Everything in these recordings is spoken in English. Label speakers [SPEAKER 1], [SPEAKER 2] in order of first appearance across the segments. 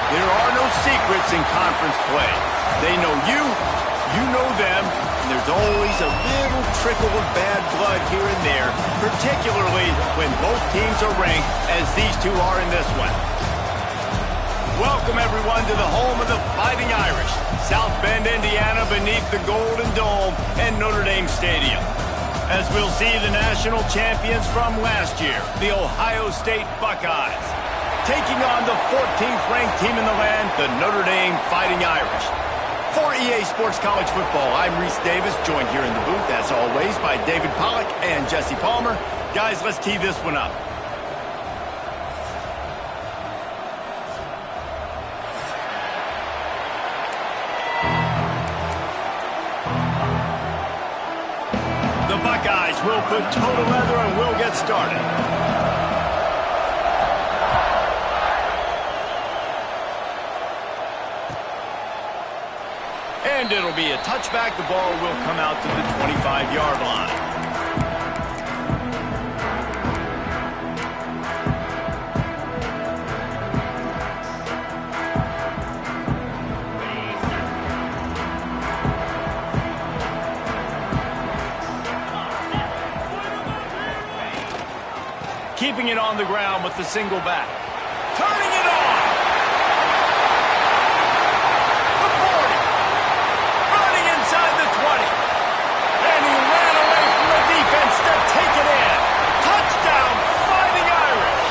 [SPEAKER 1] There are no secrets in conference play. They know you, you know them, and there's always a little trickle of bad blood here and there, particularly when both teams are ranked as these two are in this one. Welcome, everyone, to the home of the Fighting Irish, South Bend, Indiana, beneath the Golden Dome and Notre Dame Stadium. As we'll see the national champions from last year, the Ohio State Buckeyes, taking on the 14th ranked team in the land, the Notre Dame Fighting Irish. For EA Sports College Football, I'm Reese Davis, joined here in the booth, as always, by David Pollack and Jesse Palmer. Guys, let's tee this one up. The Buckeyes will put total leather and we'll get started. And it'll be a touchback. The ball will come out to the 25-yard line. Keeping it on the ground with the single back. Turning it on. The 40. Running inside the 20. And he ran away from the defense to take it in. Touchdown, Fighting Irish.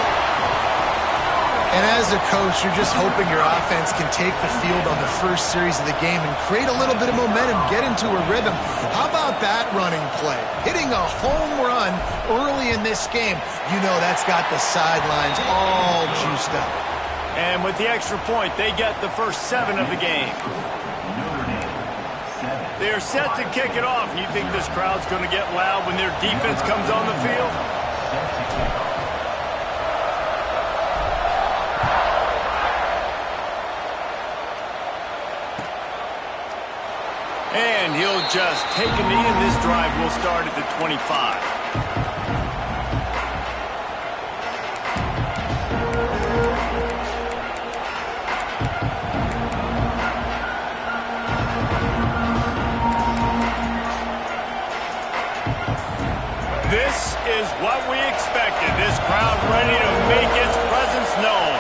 [SPEAKER 2] And as a coach, you're just hoping your offense can take the field on the first series of the game and create a little bit of momentum, get into a rhythm. How about that running play? Hitting a home run early in this game. You know that's got the sidelines all juiced up.
[SPEAKER 1] And with the extra point, they get the first 7 of the game. They're set to kick it off. You think this crowd's going to get loud when their defense comes on the field? And he'll just take a knee, and this drive will start at the 25. This is what we expected. This crowd ready to make its presence known.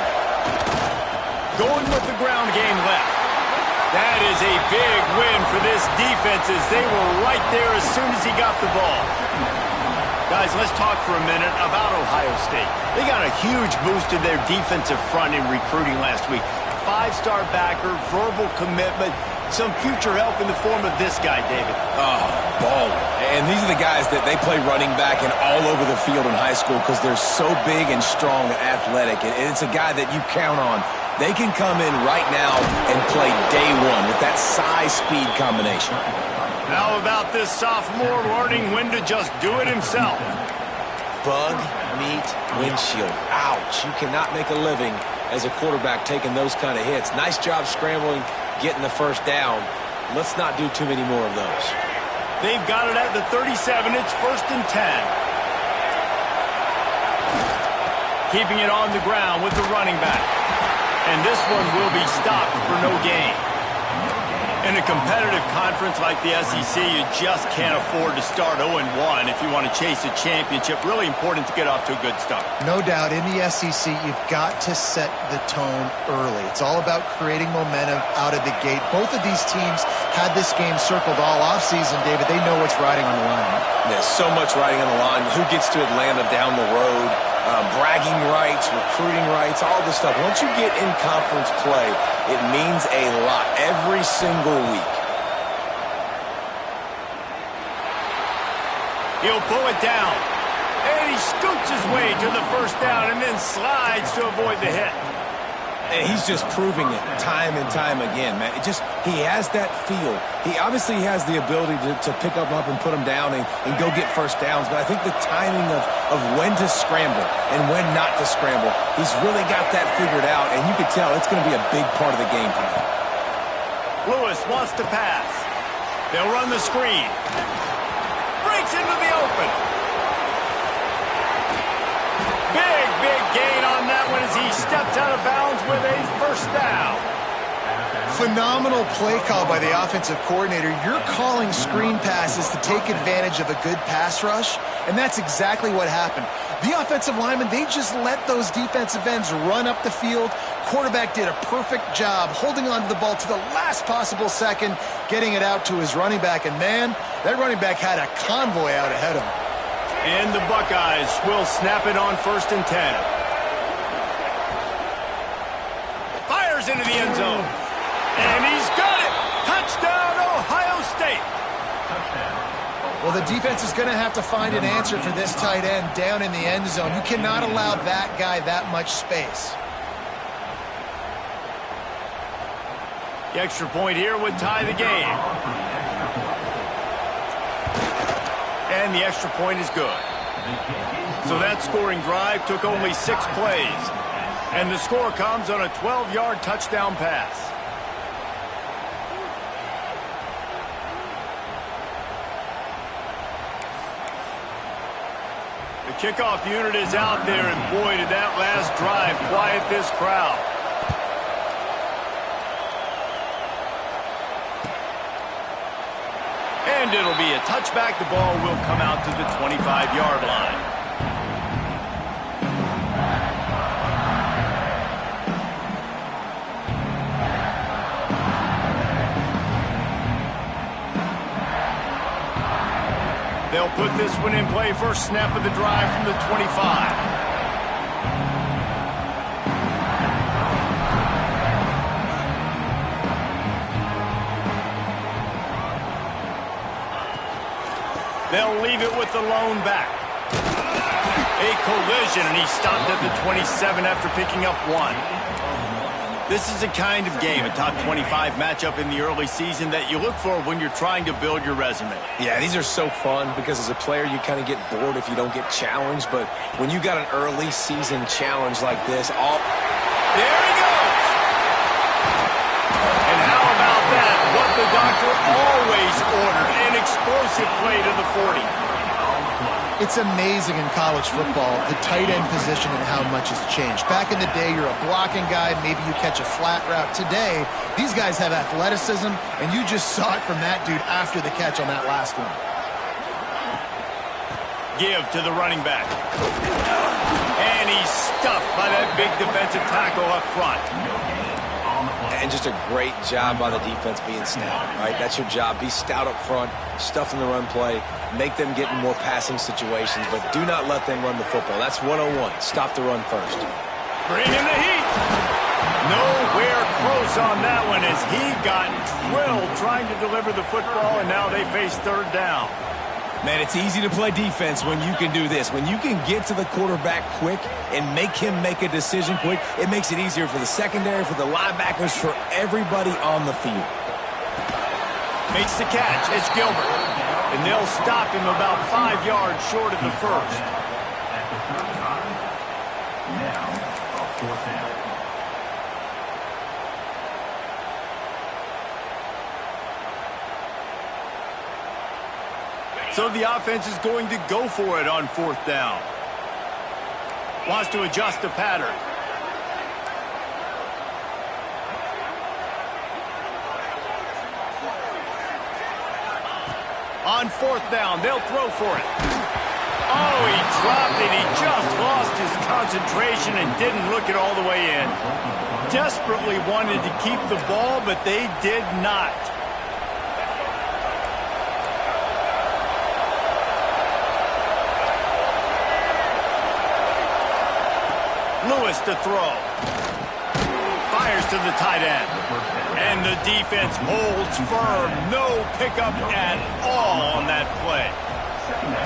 [SPEAKER 1] Going with the ground game left. That is a big win for this defense as they were right there as soon as he got the ball. Guys, let's talk for a minute about Ohio State. They got a huge boost to their defensive front in recruiting last week. 5-star backer, verbal commitment, some future help in the form of this guy, David.
[SPEAKER 3] Oh, baller. And these are the guys that they play running back and all over the field in high school because they're so big and strong and athletic. And it's a guy that you count on. They can come in right now and play day one with that size-speed combination.
[SPEAKER 1] How about this sophomore learning when to just do it himself?
[SPEAKER 3] Bug, meet, windshield. Ouch. You cannot make a living as a quarterback taking those kind of hits. Nice job scrambling, getting the first down. Let's not do too many more of those.
[SPEAKER 1] They've got it at the 37. It's 1st and 10. Keeping it on the ground with the running back. And this one will be stopped for no gain. In a competitive conference like the SEC, you just can't afford to start 0-1 if you want to chase a championship. Really important to get off to a good start.
[SPEAKER 2] No doubt, in the SEC, you've got to set the tone early. It's all about creating momentum out of the gate. Both of these teams had this game circled all offseason, David. They know what's riding on the line.
[SPEAKER 3] There's so much riding on the line. Who gets to Atlanta down the road? Bragging rights, recruiting rights, all this stuff. Once you get in conference play, it means a lot every single week.
[SPEAKER 1] He'll pull it down. And he scoots his way to the first down and then slides to avoid the hit.
[SPEAKER 3] And he's just proving it time and time again, man. He has that feel. He obviously has the ability to pick up and put him down and go get first downs. But I think the timing of when to scramble and when not to scramble, he's really got that figured out. And you can tell it's going to be a big part of the game plan.
[SPEAKER 1] Lewis wants to pass. They'll run the screen. Breaks into the open. Big big gain on that one as he steps out of bounds with a first down.
[SPEAKER 2] Phenomenal play call by the offensive coordinator. You're calling screen passes to take advantage of a good pass rush, and that's exactly what happened. The offensive linemen, they just let those defensive ends run up the field. Quarterback did a perfect job holding on to the ball to the last possible second, getting it out to his running back, and man, that running back had a convoy out ahead of him.
[SPEAKER 1] And the Buckeyes will snap it on 1st and 10. Fires into the end zone. And he's got it! Touchdown, Ohio State!
[SPEAKER 2] Well, the defense is going to have to find an answer for this tight end down in the end zone. You cannot allow that guy that much space.
[SPEAKER 1] The extra point here would tie the game. And the extra point is good. So that scoring drive took only 6 plays. And the score comes on a 12-yard touchdown pass. The kickoff unit is out there, and boy, did that last drive quiet this crowd. And it'll be a touchback. The ball will come out to the 25-yard line. They'll put this one in play. First snap of the drive from the 25. They'll leave it with the lone back. A collision, and he stopped at the 27 after picking up 1. This is the kind of game, a top 25 matchup in the early season, that you look for when you're trying to build your resume.
[SPEAKER 3] Yeah, these are so fun because as a player, you kind of get bored if you don't get challenged. But when you got an early season challenge like this,
[SPEAKER 1] There he goes! And how about that? What the doctor always ordered, an explosive play to the 40.
[SPEAKER 2] It's amazing in college football, the tight end position and how much has changed. Back in the day, you're a blocking guy, maybe you catch a flat route. Today, these guys have athleticism, and you just saw it from that dude after the catch on that last one.
[SPEAKER 1] Give to the running back. And he's stuffed by that big defensive tackle up front.
[SPEAKER 3] and just a great job by the defense being stout, right? That's your job. Be stout up front, stuff in the run play, make them get in more passing situations, but do not let them run the football. That's 101. Stop the run first.
[SPEAKER 1] Bring in the heat. Nowhere close on that one as he got drilled trying to deliver the football, and now they face third down.
[SPEAKER 3] Man, it's easy to play defense when you can do this. When you can get to the quarterback quick and make him make a decision quick, it makes it easier for the secondary, for the linebackers, for everybody on the field.
[SPEAKER 1] Makes the catch. It's Gilbert. And they'll stop him about 5 yards short of the first. So the offense is going to go for it on fourth down. Wants to adjust the pattern. On fourth down, they'll throw for it. Oh, he dropped it. He just lost his concentration and didn't look it all the way in. Desperately wanted to keep the ball, but they did not. Lewis to throw. Fires to the tight end. And the defense holds firm. No pickup at all on that play.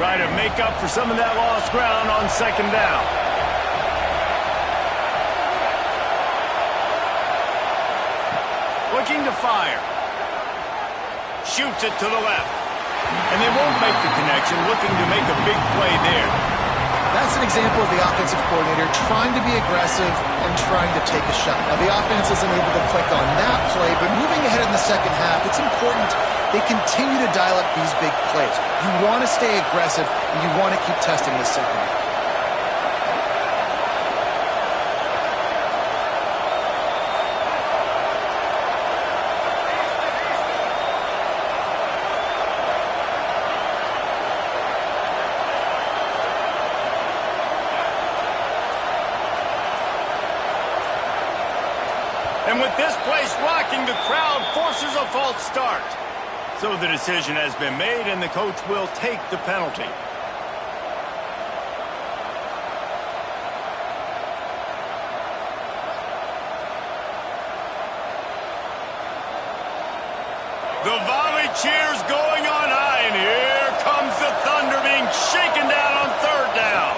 [SPEAKER 1] Try to make up for some of that lost ground on second down. Looking to fire. Shoots it to the left. And they won't make the connection. Looking to make a big play there.
[SPEAKER 2] That's an example of the offensive coordinator trying to be aggressive and trying to take a shot. Now, the offense isn't able to click on that play, but moving ahead in the second half, it's important they continue to dial up these big plays. You want to stay aggressive, and you want to keep testing the second.
[SPEAKER 1] And with this place rocking, the crowd forces a false start. So the decision has been made, and the coach will take the penalty. The volley cheers going on high, and here comes the Thunder being shaken down on third down.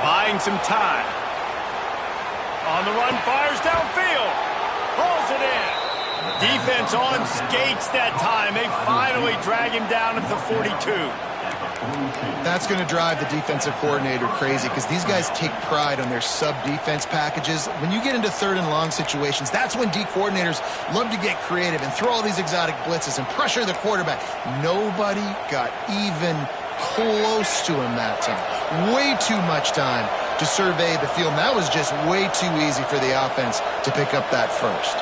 [SPEAKER 1] Buying some time. On the run, fires downfield. Pulls it in. Defense on skates that time. They finally drag him down at the 42.
[SPEAKER 2] That's going to drive the defensive coordinator crazy because these guys take pride on their sub-defense packages. When you get into third and long situations, that's when D coordinators love to get creative and throw all these exotic blitzes and pressure the quarterback. Nobody got even close to him that time. Way too much time to survey the field. And that was just way too easy for the offense to pick up that first.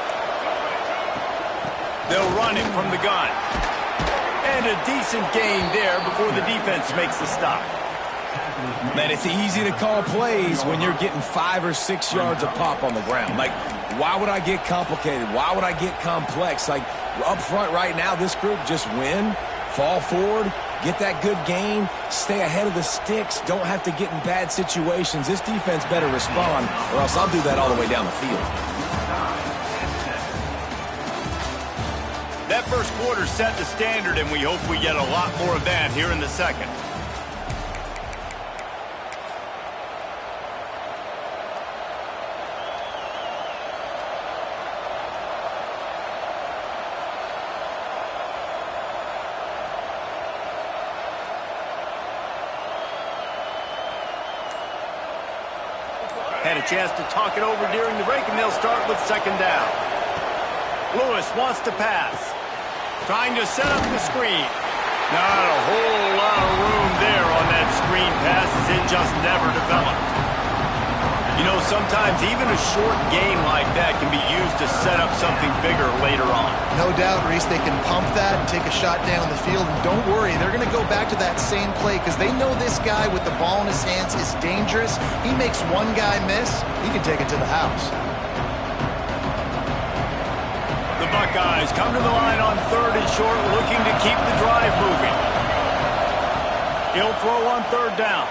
[SPEAKER 1] They'll run it from the gun. And a decent gain there before the defense makes the stop.
[SPEAKER 3] Man, it's easy to call plays when you're getting 5 or 6 yards of pop on the ground. Like, why would I get complicated? Why would I get complex? Like, up front right now, this group just win, fall forward, get that good gain, stay ahead of the sticks, don't have to get in bad situations. This defense better respond, or else I'll do that all the way down the field.
[SPEAKER 1] That first quarter set the standard, and we hope we get a lot more of that here in the second. Had a chance to talk it over during the break, and they'll start with second down. Lewis wants to pass. Trying to set up the screen. Not a whole lot of room there on that screen pass as it just never developed. You know, sometimes even a short game like that can be used to set up something bigger later on.
[SPEAKER 2] No doubt, Reese, they can pump that and take a shot down the field. And don't worry, they're going to go back to that same play because they know this guy with the ball in his hands is dangerous. He makes one guy miss, he can take it to the house.
[SPEAKER 1] The Buckeyes come to the line on third and short, looking to keep the drive moving. He'll throw on third down.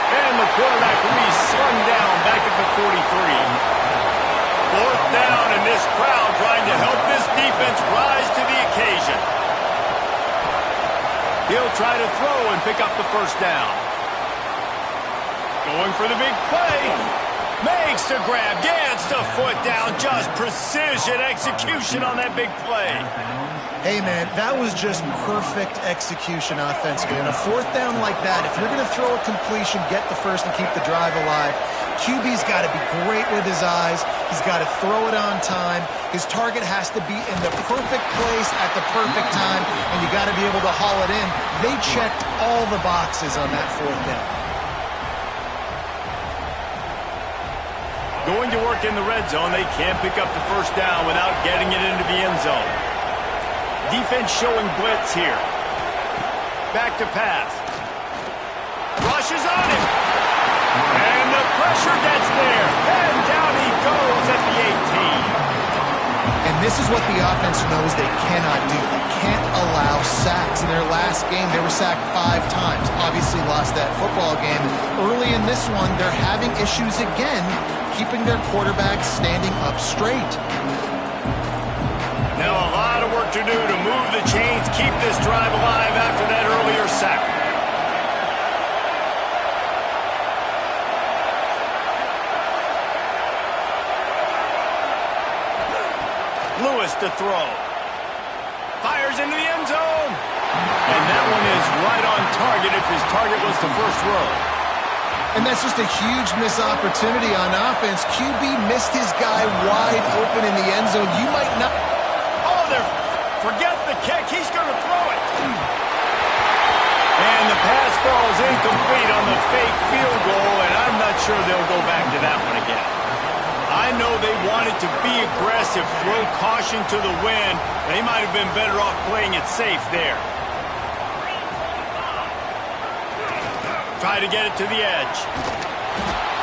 [SPEAKER 1] And the quarterback will be slung down back at the 43. Fourth down, and this crowd trying to help this defense rise to the occasion. He'll try to throw and pick up the first down. Going for the big play. Makes the grab, gets the foot down, just precision execution on that big play.
[SPEAKER 2] Hey, man, that was just perfect execution offensively. On a fourth down like that, if you're going to throw a completion, get the first and keep the drive alive, QB's got to be great with his eyes. He's got to throw it on time. His target has to be in the perfect place at the perfect time, and you got to be able to haul it in. They checked all the boxes on that fourth down.
[SPEAKER 1] Going to work in the red zone, they can't pick up the first down without getting it into the end zone. Defense showing blitz here. Back to pass. Rushes on him. And the pressure gets there. And down he goes at the 18.
[SPEAKER 2] And this is what the offense knows they cannot do. They can't allow sacks. In their last game, they were sacked 5 times. Obviously lost that football game. Early in this one, they're having issues again, keeping their quarterback standing up straight.
[SPEAKER 1] Now a lot of work to do to move the chains, keep this drive alive after that earlier sack. Lewis to throw. Fires into the end zone. And that one is right on target if his target was the first row.
[SPEAKER 2] And that's just a huge missed opportunity on offense. QB missed his guy wide open in the end zone. You might not...
[SPEAKER 1] Oh, forget the kick. He's going to throw it. And the pass falls incomplete on the fake field goal, and I'm not sure they'll go back to that one again. I know they wanted to be aggressive, throw caution to the wind. They might have been better off playing it safe there. Try to get it to the edge.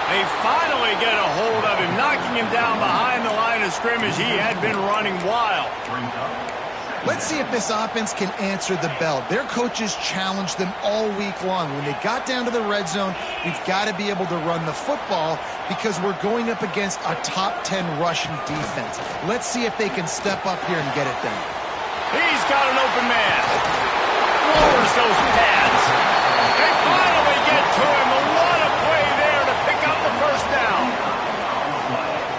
[SPEAKER 1] They finally get a hold of him, knocking bring him down behind the line of scrimmage. He had been running wild.
[SPEAKER 2] Let's see if this offense can answer the bell. Their coaches challenged them all week long. When they got down to the red zone, we've got to be able to run the football because we're going up against a top 10 rushing defense. Let's see if they can step up here and get it done.
[SPEAKER 1] He's got an open man. Lowers those pads. They finally get to him. What a play there to pick up the first down.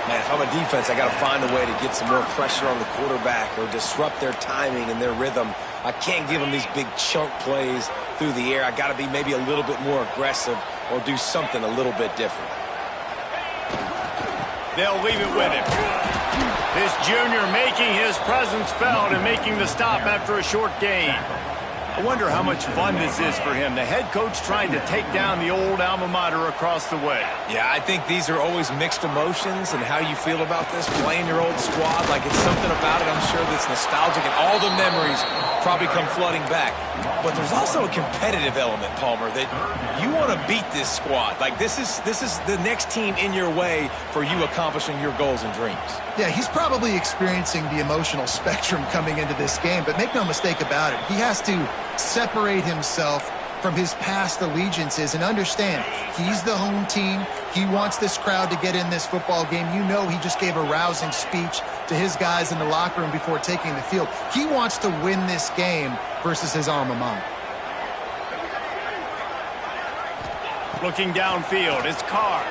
[SPEAKER 3] Man, if I'm a defense, I got to find a way to get some more pressure on the quarterback or disrupt their timing and their rhythm. I can't give them these big chunk plays through the air. I got to be maybe a little bit more aggressive or do something a little bit different.
[SPEAKER 1] They'll leave it with him. This junior making his presence felt and making the stop after a short gain. I wonder how much fun this is for him. The head coach trying to take down the old alma mater across the way.
[SPEAKER 3] Yeah, I think these are always mixed emotions and how you feel about this, playing your old squad. Like it's something about it, I'm sure, that's nostalgic and all the memories probably come flooding back. But there's also a competitive element, Palmer, that you want to beat this squad. Like this is the next team in your way for you accomplishing your goals and dreams.
[SPEAKER 2] Yeah, he's probably experiencing the emotional spectrum coming into this game, but make no mistake about it. He has to separate himself from his past allegiances and understand he's the home team. He wants this crowd to get in this football game. You know he just gave a rousing speech to his guys in the locker room before taking the field. He wants to win this game versus his alma mater.
[SPEAKER 1] Looking downfield, it's Carr.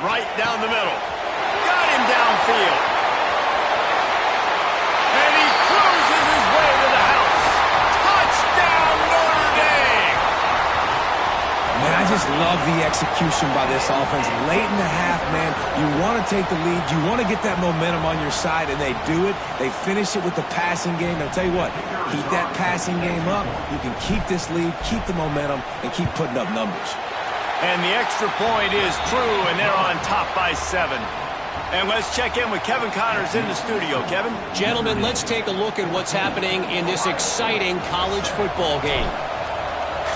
[SPEAKER 1] Right down the middle. Got him downfield. And he cruises his way to the house. Touchdown, Notre Dame!
[SPEAKER 3] Man, I just love the execution by this offense. Late in the half, man, you want to take the lead. You want to get that momentum on your side, and they do it. They finish it with the passing game. I'll tell you what, keep that passing game up. You can keep this lead, keep the momentum, and keep putting up numbers.
[SPEAKER 1] And the extra point is true, and they're on top by 7. And let's check in with Kevin Connors in the studio. Kevin?
[SPEAKER 4] Gentlemen, let's take a look at what's happening in this exciting college football game.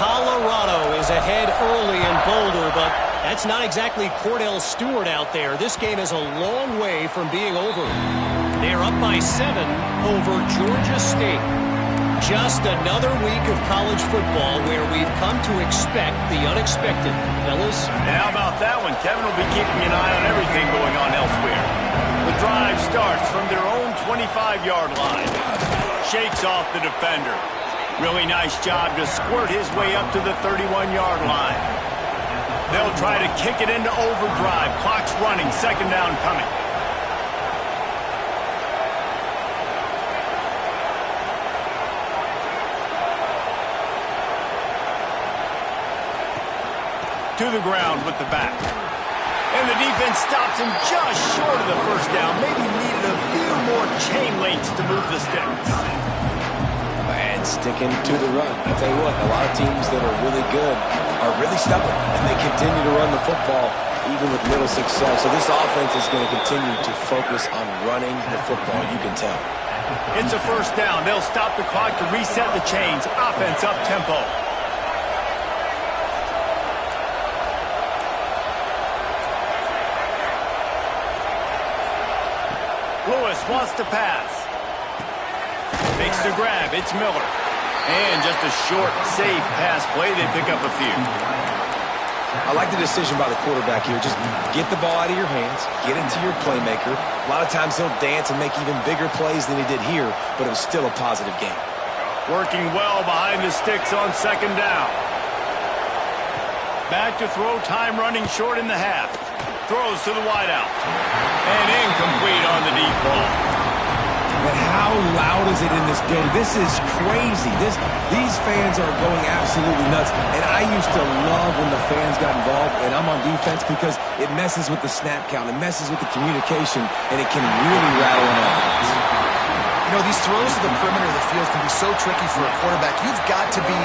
[SPEAKER 4] Colorado is ahead early in Boulder, but that's not exactly Cordell Stewart out there. This game is a long way from being over. They're up by 7 over Georgia State. Just another week of college football where we've come to expect the unexpected. Fellas?
[SPEAKER 1] And how about that one? Kevin will be keeping an eye on everything going on elsewhere. The drive starts from their own 25-yard line. Shakes off the defender. Really nice job to squirt his way up to the 31-yard line. They'll try to kick it into overdrive. Clock's running. Second down coming. To the ground with the back. And the defense stops him just short of the first down. Maybe needed a few more chain links to move the sticks.
[SPEAKER 3] And sticking to the run. I tell you what, a lot of teams that are really good are really stubborn, and they continue to run the football even with little success. So this offense is going to continue to focus on running the football, you can tell.
[SPEAKER 1] It's a first down. They'll stop the clock to reset the chains. Offense up tempo. Lewis wants to pass. Makes the grab. It's Miller. And just a short, safe pass play. They pick up a few.
[SPEAKER 3] I like the decision by the quarterback here. Just get the ball out of your hands. Get it to your playmaker. A lot of times he'll dance and make even bigger plays than he did here, but it was still a positive game.
[SPEAKER 1] Working well behind the sticks on second down. Back to throw, time running short in the half. Throws to the wideout. And incomplete on the deep ball.
[SPEAKER 3] But how loud is it in this building? This is crazy. These fans are going absolutely nuts. And I used to love when the fans got involved, and I'm on defense because it messes with the snap count. It messes with the communication, and it can really rattle an offense.
[SPEAKER 2] You know, these throws to the perimeter of the field can be so tricky for a quarterback. You've got to be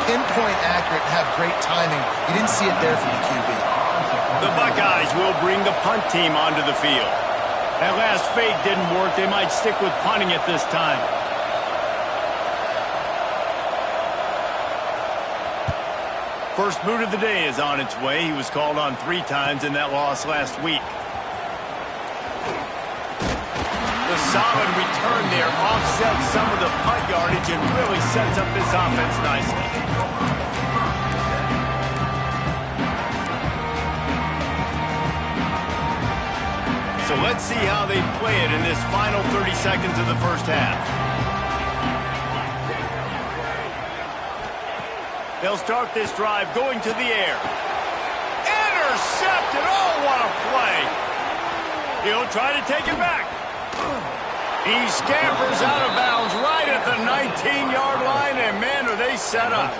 [SPEAKER 2] pinpoint accurate and have great timing. You didn't see it there from the QB.
[SPEAKER 1] The Buckeyes will bring the punt team onto the field. That last fake didn't work. They might stick with punting it this time. First boot of the day is on its way. He was called on 3 times in that loss last week. The solid return there offsets some of the punt yardage and really sets up this offense nicely. So let's see how they play it in this final 30 seconds of the first half. They'll start this drive going to the air. Intercepted! Oh, what a play! He'll try to take it back. He scampers out of bounds right at the 19-yard line, and man, are they set up.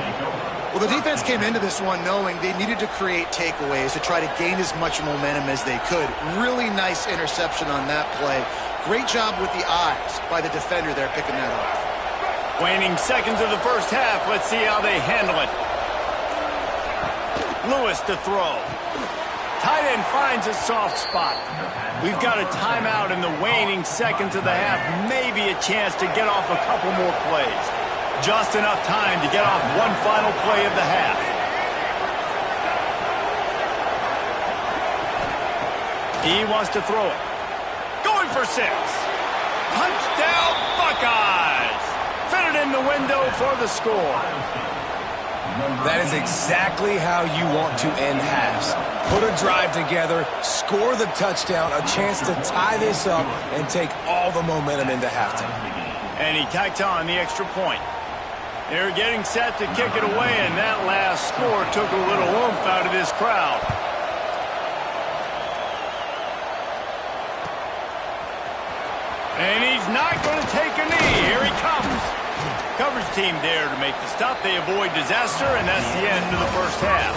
[SPEAKER 2] Well, the defense came into this one knowing they needed to create takeaways to try to gain as much momentum as they could. Really nice interception on that play. Great job with the eyes by the defender there picking that off.
[SPEAKER 1] Waning seconds of the first half. Let's see how they handle it. Lewis to throw. Tight end finds a soft spot. We've got a timeout in the waning seconds of the half. Maybe a chance to get off a couple more plays. Just enough time to get off one final play of the half. He wants to throw it. Going for 6. Touchdown Buckeyes! Fit it in the window for the score.
[SPEAKER 3] That is exactly how you want to end halves. Put a drive together, score the touchdown, a chance to tie this up, and take all the momentum into halftime.
[SPEAKER 1] And he tacks on the extra point. They're getting set to kick it away, and that last score took a little oomph out of this crowd. And he's not going to take a knee. Here he comes. Coverage team there to make the stop. They avoid disaster, and that's the end of the first half.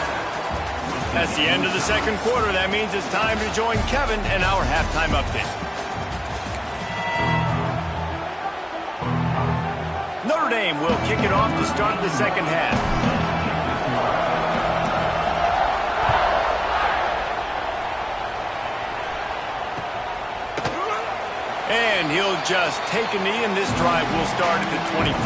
[SPEAKER 1] That's the end of the second quarter. That means it's time to join Kevin and our halftime update. Notre Dame will kick it off to start the second half. And he'll just take a knee, and this drive will start at the 25.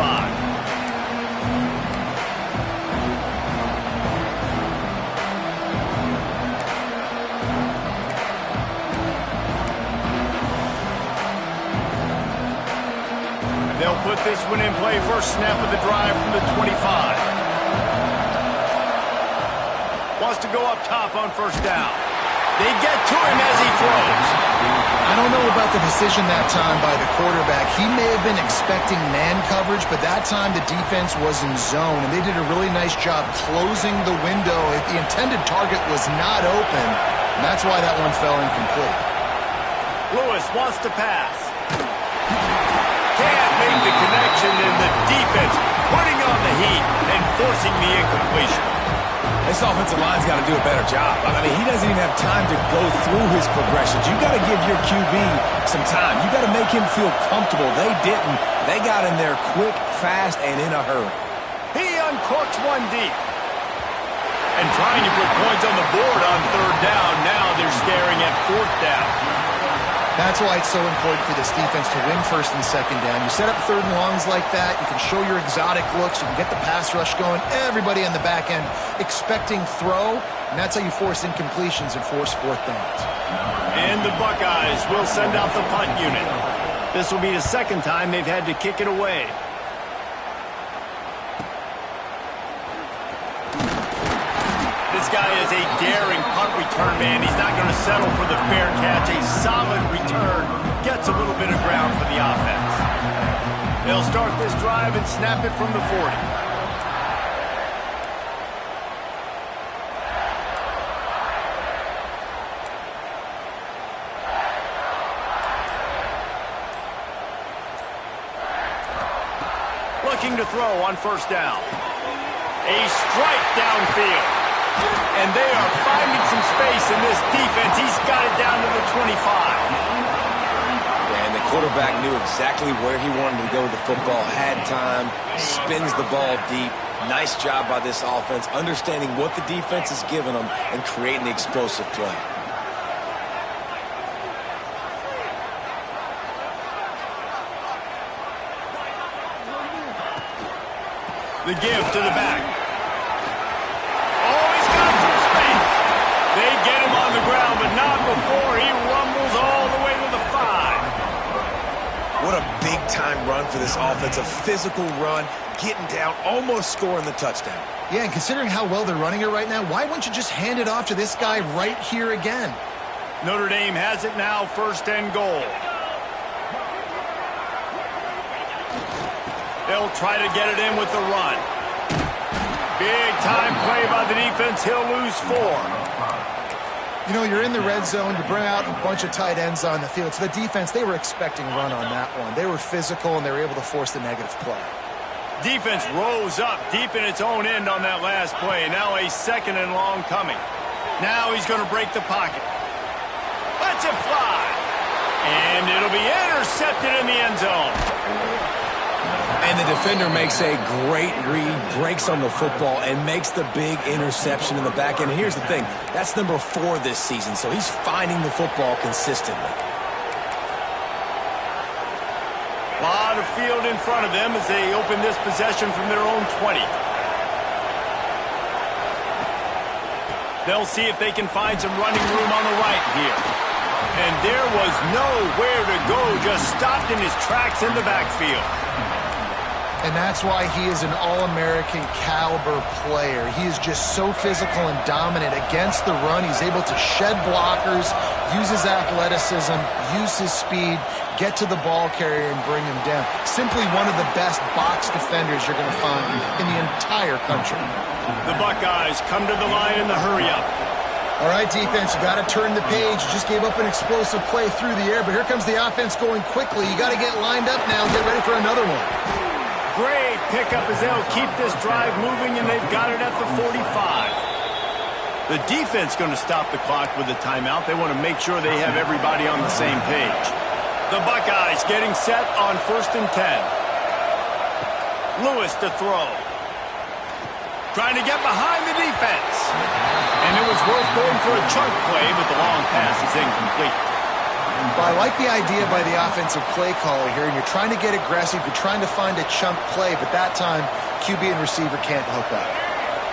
[SPEAKER 1] They'll put this one in play. First snap of the drive from the 25. Wants to go up top on first down. They get to him as he throws.
[SPEAKER 2] I don't know about the decision that time by the quarterback. He may have been expecting man coverage, but that time the defense was in zone, and they did a really nice job closing the window. The intended target was not open, and that's why that one fell incomplete.
[SPEAKER 1] Lewis wants to pass. Can't make the connection, and the defense putting on the heat and forcing the incompletion.
[SPEAKER 3] This offensive line's got to do a better job. I mean, he doesn't even have time to go through his progressions. You got to give your QB some time. You got to make him feel comfortable. They didn't. They got in there quick, fast, and in a hurry.
[SPEAKER 1] He uncorks one deep. And trying to put points on the board on third down. Now they're staring at fourth down.
[SPEAKER 2] That's why it's so important for this defense to win first and second down. You set up third and longs like that, you can show your exotic looks, you can get the pass rush going, everybody on the back end expecting throw, and that's how you force incompletions and force fourth downs.
[SPEAKER 1] And the Buckeyes will send out the punt unit. This will be the second time they've had to kick it away. This guy is a daring punt return man. He's not going to settle for the fair catch. A solid return gets a little bit of ground for the offense. They'll start this drive and snap it from the 40. Looking to throw on first down. A strike downfield. And they are finding some space in this defense. He's got it down to the 25.
[SPEAKER 3] And the quarterback knew exactly where he wanted to go with the football, had time, spins the ball deep. Nice job by this offense, understanding what the defense is giving them and creating the explosive play.
[SPEAKER 1] The give to the back. Oh, he's got some space. They get him on the ground, but not before he rumbles all the way to the 5.
[SPEAKER 3] big-time run for this offense, a physical run, getting down, almost scoring the touchdown.
[SPEAKER 2] Yeah, and considering how well they're running it right now, why wouldn't you just hand it off to this guy right here again?
[SPEAKER 1] Notre Dame has it now, 1st and goal. They'll try to get it in with the run. Big time play by the defense. He'll lose 4.
[SPEAKER 2] You know, you're in the red zone. You bring out a bunch of tight ends on the field. So the defense, they were expecting run on that one. They were physical, and they were able to force the negative play.
[SPEAKER 1] Defense rose up deep in its own end on that last play. Now a 2nd and long coming. Now he's going to break the pocket. Lets it fly. And it'll be intercepted in the end zone.
[SPEAKER 3] And the defender makes a great read, breaks on the football, and makes the big interception in the back end. And here's the thing, that's number 4 this season, so he's finding the football consistently.
[SPEAKER 1] A lot of field in front of them as they open this possession from their own 20. They'll see if they can find some running room on the right here. And there was nowhere to go, just stopped in his tracks in the backfield.
[SPEAKER 2] And that's why he is an All-American caliber player. He is just so physical and dominant against the run. He's able to shed blockers, use his athleticism, use his speed, get to the ball carrier and bring him down. Simply one of the best box defenders you're going to find in the entire country.
[SPEAKER 1] The Buckeyes come to the line in the hurry-up.
[SPEAKER 2] All right, defense, you got to turn the page. You just gave up an explosive play through the air, but here comes the offense going quickly. You got to get lined up now, get ready for another one.
[SPEAKER 1] Great pickup as they'll keep this drive moving, and they've got it at the 45. The defense going to stop the clock with a timeout. They want to make sure they have everybody on the same page. The Buckeyes getting set on 1st and 10. Lewis to throw. Trying to get behind the defense. And it was worth going for a chunk play, but the long pass is incomplete.
[SPEAKER 2] But I like the idea by the offensive play caller here, and you're trying to get aggressive, you're trying to find a chunk play, but that time, QB and receiver can't hook up.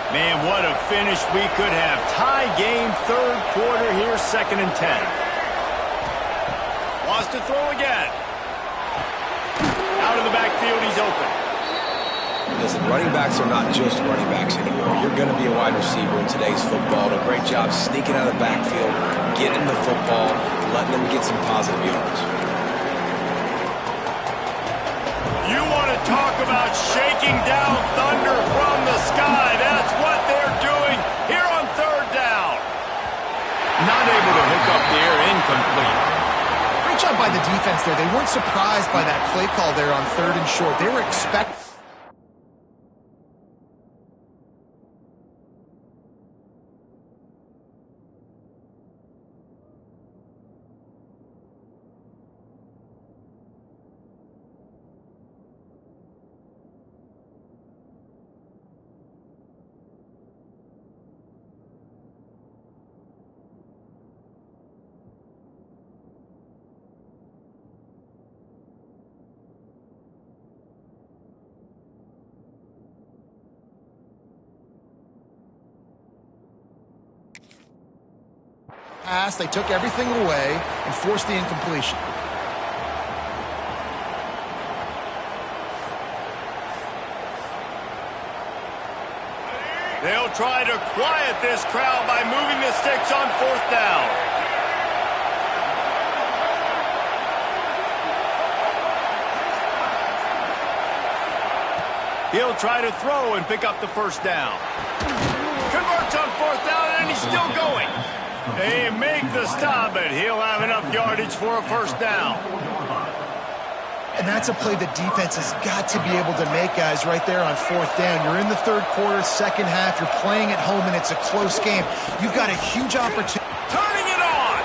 [SPEAKER 1] Man, what a finish we could have. Tie game, 3rd quarter here, 2nd and 10. Wants to throw again. Out of the backfield, he's open.
[SPEAKER 3] Listen, running backs are not just running backs anymore. You're going to be a wide receiver in today's football. A great job sneaking out of the backfield, getting the football, letting them get some positive yards.
[SPEAKER 1] You want to talk about shaking down thunder from the sky. That's what they're doing here on 3rd down. Not able to hook up there, incomplete.
[SPEAKER 2] Great job by the defense there. They weren't surprised by that play call there on 3rd and short. They were expecting. Pass, they took everything away and forced the incompletion.
[SPEAKER 1] They'll try to quiet this crowd by moving the sticks on 4th down. He'll try to throw and pick up the 1st down. Converts on 4th down, and he's still going. They make the stop, but he'll have enough yardage for a 1st down.
[SPEAKER 2] And that's a play the defense has got to be able to make, guys, right there on 4th down. You're in the 3rd quarter, 2nd half. You're playing at home, and it's a close game. You've got a huge opportunity.
[SPEAKER 1] Turning it on.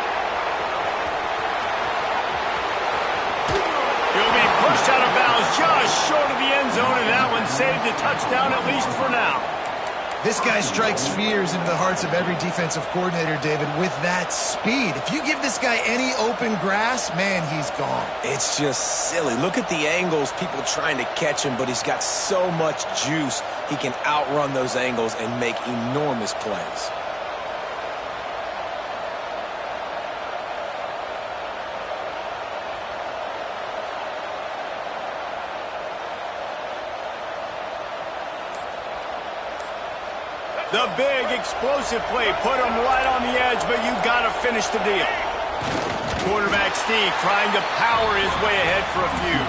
[SPEAKER 1] He'll be pushed out of bounds just short of the end zone, and that one saved a touchdown, at least for now.
[SPEAKER 2] This guy strikes fears into the hearts of every defensive coordinator, David, with that speed. If you give this guy any open grass, man, he's gone.
[SPEAKER 3] It's just silly. Look at the angles, people trying to catch him, but he's got so much juice. He can outrun those angles and make enormous plays.
[SPEAKER 1] The big explosive play put him right on the edge, but you got to finish the deal. Quarterback sneak trying to power his way ahead for a few.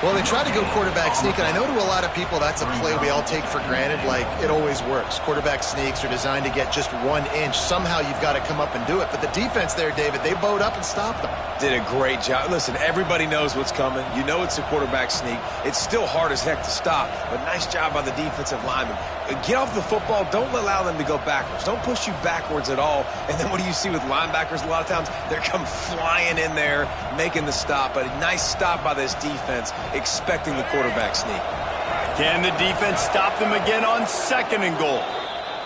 [SPEAKER 2] Well, they try to go quarterback sneak, and I know to a lot of people that's a play we all take for granted, like it always works. Quarterback sneaks are designed to get just 1 inch. Somehow you've got to come up and do it. But the defense there, David, they bowed up and stopped them.
[SPEAKER 3] Did a great job. Listen, everybody knows what's coming. You know it's a quarterback sneak. It's still hard as heck to stop, but nice job by the defensive lineman. Get off the football. Don't allow them to go backwards. Don't push you backwards at all. And then what do you see with linebackers a lot of times? They're come flying in there, making the stop. But a nice stop by this defense, expecting the quarterback sneak.
[SPEAKER 1] Can the defense stop them again on 2nd and goal?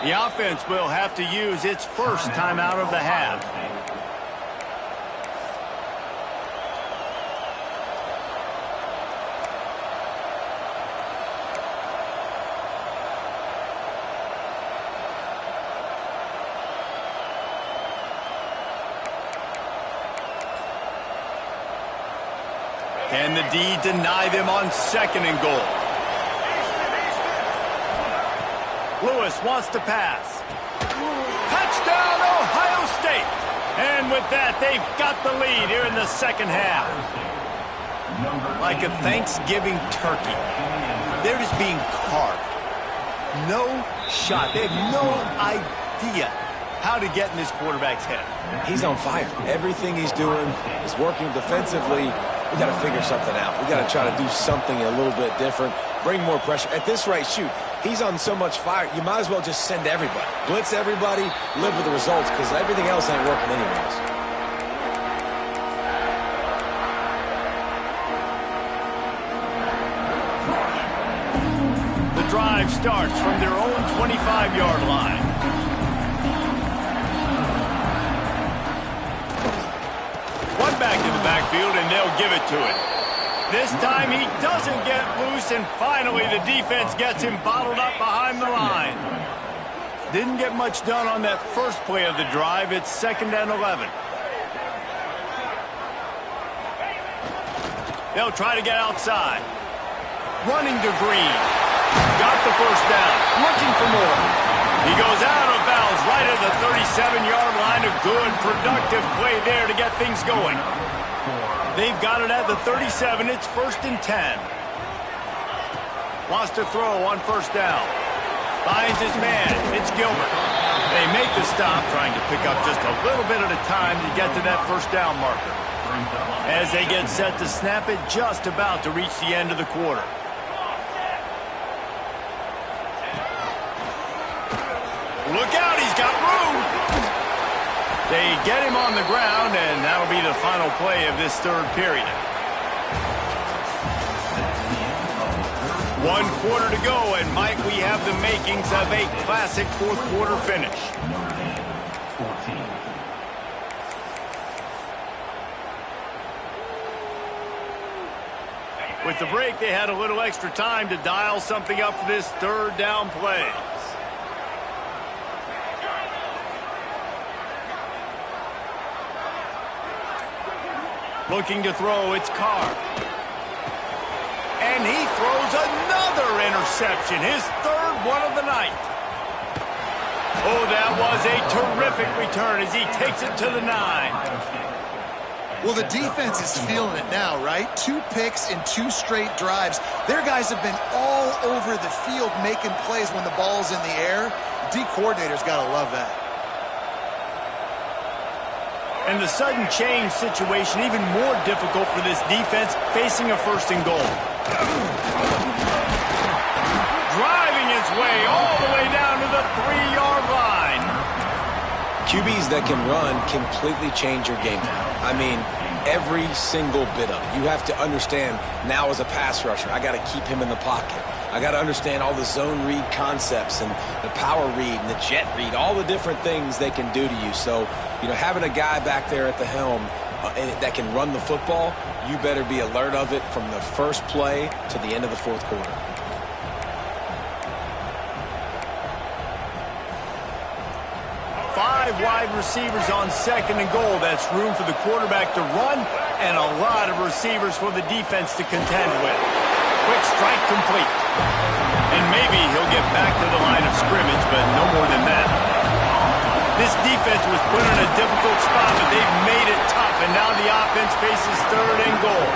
[SPEAKER 1] The offense will have to use its first timeout of the half. Can the D deny them on 2nd and goal? Lewis wants to pass. Touchdown, Ohio State! And with that, they've got the lead here in the 2nd half. Like a Thanksgiving turkey, they're just being carved. No shot. They have no idea how to get in this quarterback's head.
[SPEAKER 3] He's on fire. Everything he's doing is working defensively. We got to figure something out. We got to try to do something a little bit different, bring more pressure. At this rate, shoot, he's on so much fire, you might as well just send everybody. Blitz everybody, live with the results, because everything else ain't working anyways.
[SPEAKER 1] The drive starts from their own 25-yard line. One back in the backfield, and they'll give it to it. This time he doesn't get loose, and finally the defense gets him bottled up behind the line. Didn't get much done on that first play of the drive. It's 2nd and 11. They'll try to get outside. Running to Green. Got the first down. Looking for more. He goes out of bounds right at the 37-yard line. A good, productive play there to get things going. They've got it at the 37. It's 1st and 10. Wants to throw on 1st down. Finds his man. It's Gilbert. They make the stop, trying to pick up just a little bit at a time to get to that 1st down marker. As they get set to snap it, just about to reach the end of the quarter. Look out, he's got room. They get him on the ground, and that'll be the final play of this 3rd period. 1 quarter to go, and might we have the makings of a classic 4th quarter finish. With the break, they had a little extra time to dial something up for this 3rd down play. Looking to throw, it's Carr. And he throws another interception, his 3rd one of the night. Oh, that was a terrific return as he takes it to the 9.
[SPEAKER 2] Well, the defense is feeling it now, right? 2 picks in 2 straight drives. Their guys have been all over the field making plays when the ball's in the air. D coordinator's got to love that.
[SPEAKER 1] And the sudden change situation even more difficult for this defense facing a 1st and goal. Driving his way all the way down to the 3-yard line.
[SPEAKER 3] QBs that can run completely change your game plan. I mean, every single bit of it. You have to understand now as a pass rusher, I got to keep him in the pocket. I got to understand all the zone read concepts and the power read and the jet read, all the different things they can do to you. So, you know, having a guy back there at the helm that can run the football, you better be alert of it from the first play to the end of the 4th quarter.
[SPEAKER 1] Five wide receivers on 2nd and goal. That's room for the quarterback to run and a lot of receivers for the defense to contend with. quick strike complete. And maybe he'll get back to the line of scrimmage, but no more than that. This defense was put in a difficult spot, but they've made it tough, and now the offense faces 3rd and goal.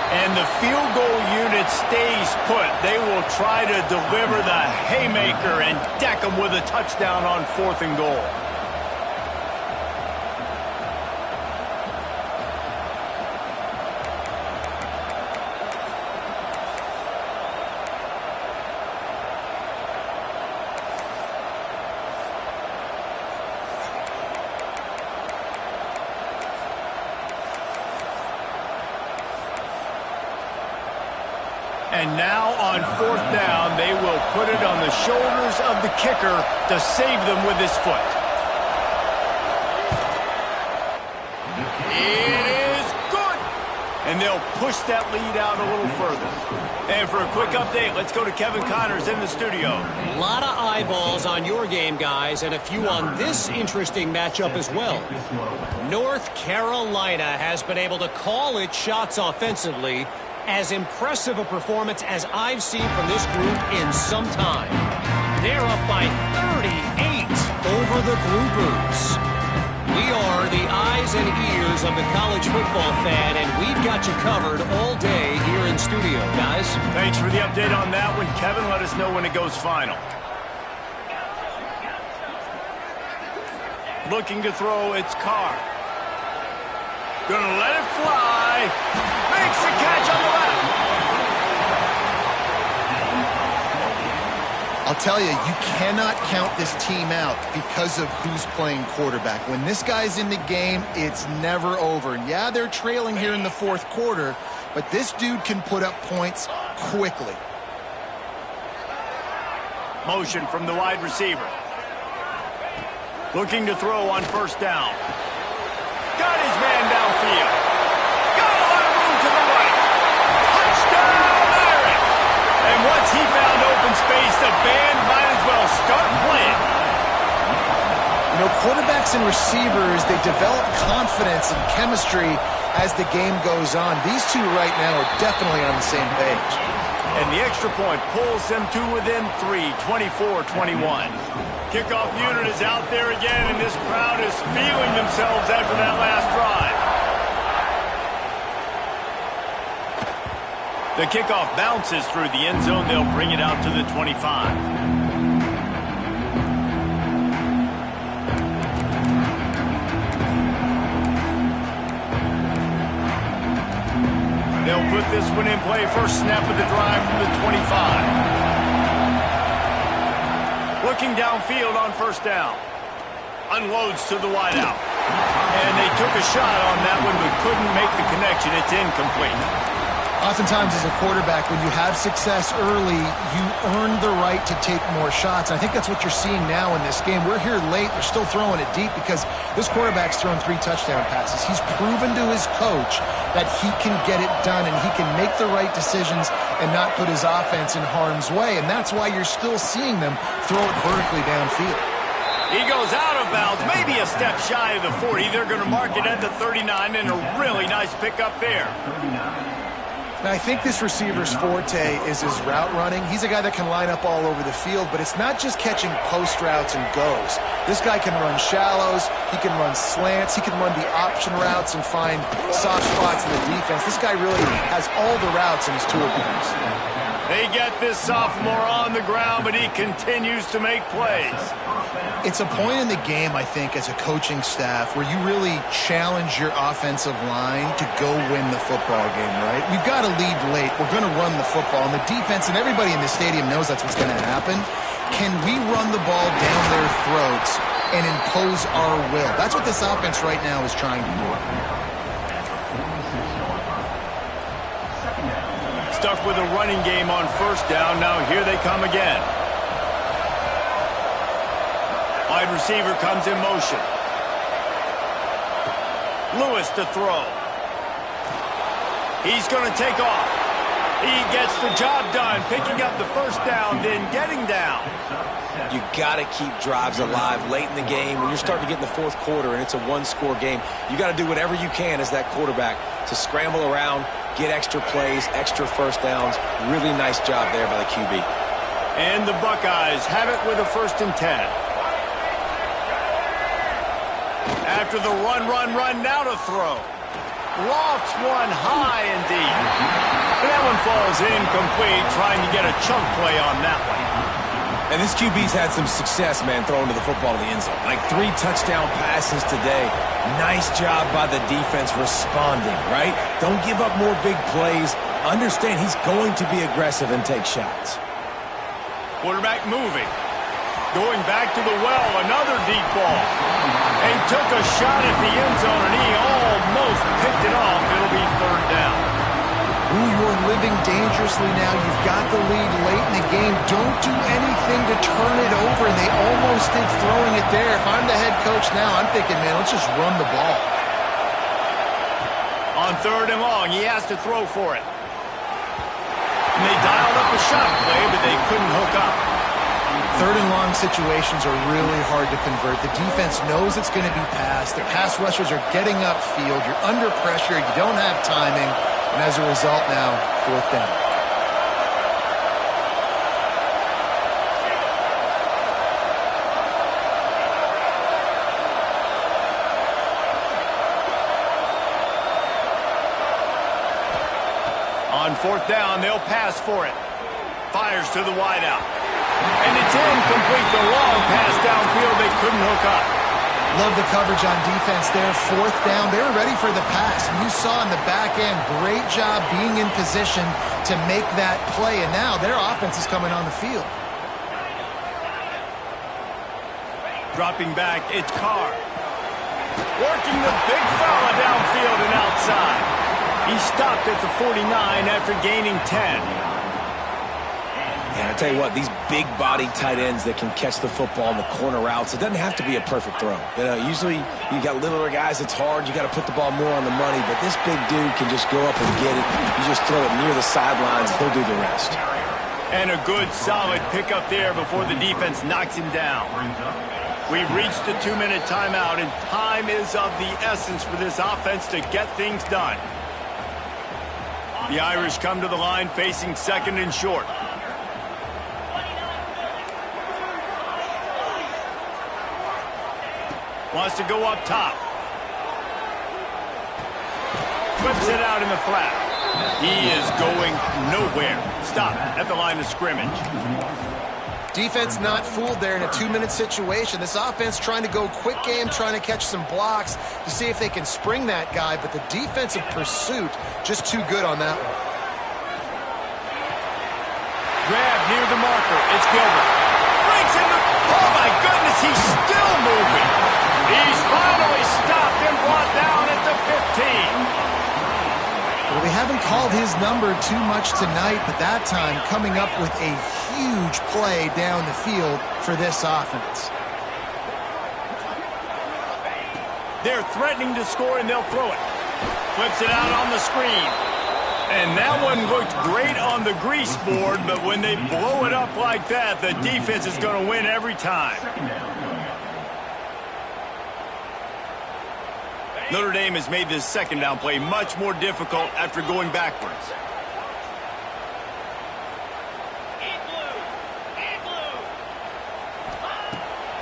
[SPEAKER 1] And the field goal unit stays put. They will try to deliver the haymaker and deck them with a touchdown on 4th and goal. And now on 4th down, they will put it on the shoulders of the kicker to save them with his foot. It is good. And they'll push that lead out a little further. And for a quick update, let's go to Kevin Connors in the studio.
[SPEAKER 4] A lot of eyeballs on your game, guys, and a few on this interesting matchup as well. North Carolina has been able to call its shots offensively. As impressive a performance as I've seen from this group in some time. They're up by 38 over the Bluebirds. We are the eyes and ears of the college football fan, and we've got you covered all day here in studio, guys.
[SPEAKER 1] Thanks for the update on that one, Kevin. Let us know when it goes final. Looking to throw, it's Carr. Gonna let it fly. Makes the catch on the left.
[SPEAKER 2] I'll tell you, you cannot count this team out because of who's playing quarterback. When this guy's in the game, it's never over. Yeah, they're trailing here in the 4th quarter, but this dude can put up points quickly.
[SPEAKER 1] Motion from the wide receiver. Looking to throw on 1st down. Got his man downfield. Got a lot of room to the right. Touchdown, Irish. And once he found open space, the band might as well start playing.
[SPEAKER 2] You know, quarterbacks and receivers, they develop confidence and chemistry as the game goes on. These two right now are definitely on the same page.
[SPEAKER 1] And the extra point pulls them to within 3, 24-21. Kickoff unit is out there again, and this crowd is feeling themselves after that last drive. The kickoff bounces through the end zone. They'll bring it out to the 25. They'll put this one in play. First snap of the drive from the 25. Looking downfield on 1st down. Unloads to the wideout. And they took a shot on that one but couldn't make the connection. It's incomplete.
[SPEAKER 2] Oftentimes as a quarterback, when you have success early, you earn the right to take more shots. I think that's what you're seeing now in this game. We're here late. They're still throwing it deep because this quarterback's thrown 3 touchdown passes. He's proven to his coach that he can get it done and he can make the right decisions and not put his offense in harm's way. And that's why you're still seeing them throw it vertically downfield.
[SPEAKER 1] He goes out of bounds, maybe a step shy of the 40. They're going to mark it at the 39, and a really nice pickup there.
[SPEAKER 2] Now, I think this receiver's forte is his route running. He's a guy that can line up all over the field, but it's not just catching post routes and goes. This guy can run shallows, he can run slants, he can run the option routes and find soft spots in the defense. This guy really has all the routes in his toolbox.
[SPEAKER 1] They get this sophomore on the ground, but he continues to make plays.
[SPEAKER 2] It's a point in the game, I think, as a coaching staff where you really challenge your offensive line to go win the football game, right? We've got to lead late. We're going to run the football. And the defense and everybody in the stadium knows that's what's going to happen. Can we run the ball down their throats and impose our will? That's what this offense right now is trying to do.
[SPEAKER 1] Stuck with a running game on 1st down. Now here they come again. Wide receiver comes in motion. Lewis to throw. He's going to take off. He gets the job done, picking up the 1st down, then getting down.
[SPEAKER 3] You got to keep drives alive late in the game. When you're starting to get in the 4th quarter and it's a 1-score game, you got to do whatever you can as that quarterback to scramble around, get extra plays, extra first downs. Really nice job there by the QB.
[SPEAKER 1] And the Buckeyes have it with a 1st and 10. After the run, now to throw. Lofts one high and deep. And that one falls incomplete, trying to get a chunk play on that one.
[SPEAKER 3] And this QB's had some success, man, throwing to the football to the end zone. Like 3 touchdown passes today. Nice job by the defense responding, right? Don't give up more big plays. Understand he's going to be aggressive and take shots.
[SPEAKER 1] Quarterback moving. Going back to the well, another deep ball. And he took a shot at the end zone, and he almost picked it off. It'll be 3rd down.
[SPEAKER 2] Ooh, you're living dangerously now. You've got the lead late in the game. Don't do anything to turn it over, and they almost did throwing it there. If I'm the head coach now, I'm thinking, man, let's just run the ball.
[SPEAKER 1] On 3rd and long, he has to throw for it. And they dialed up a shot play, but they couldn't hook up.
[SPEAKER 2] 3rd and long situations are really hard to convert. The defense knows it's going to be passed. The pass rushers are getting upfield. You're under pressure. You don't have timing. And as a result now, 4th down.
[SPEAKER 1] On 4th down, they'll pass for it. Fires to the wideout. And it's incomplete. The long pass downfield. They couldn't hook up.
[SPEAKER 2] Love the coverage on defense there. 4th down. They were ready for the pass. And you saw in the back end, great job being in position to make that play. And now their offense is coming on the field.
[SPEAKER 1] Dropping back, it's Carr. Working the big fella downfield and outside. He stopped at the 49 after gaining 10.
[SPEAKER 3] And I tell you what, these big-bodied tight ends that can catch the football in the corner routes, it doesn't have to be a perfect throw. You know, usually you got littler guys, it's hard. You got to put the ball more on the money, but this big dude can just go up and get it. You just throw it near the sidelines, he'll do the rest.
[SPEAKER 1] And a good, solid pickup there before the defense knocks him down. We've reached the 2-minute timeout, and time is of the essence for this offense to get things done. The Irish come to the line facing 2nd and short. Wants to go up top. Flips it out in the flat. He is going nowhere. Stop at the line of scrimmage.
[SPEAKER 2] Defense not fooled there in a 2-minute situation. This offense trying to go quick game, trying to catch some blocks to see if they can spring that guy, but the defensive pursuit just too good on that one.
[SPEAKER 1] Grab near the marker. It's Gilbert. Breaks into... Oh, my goodness, he's still moving. He's finally stopped and brought down at the 15.
[SPEAKER 2] Well, we haven't called his number too much tonight, but that time coming up with a huge play down the field for this offense.
[SPEAKER 1] They're threatening to score, and they'll throw it. Flips it out on the screen. And that one looked great on the grease board, but when they blow it up like that, the defense is going to win every time. Notre Dame has made this 2nd down play much more difficult after going backwards.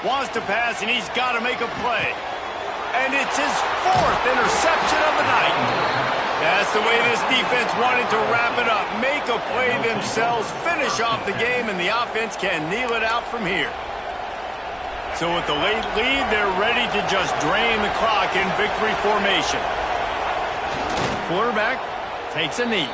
[SPEAKER 1] Wants to pass, and he's got to make a play. And it's his 4th interception of the night. That's the way this defense wanted to wrap it up. Make a play themselves, finish off the game, and the offense can kneel it out from here. So with the late lead, they're ready to just drain the clock in victory formation. Quarterback takes a knee.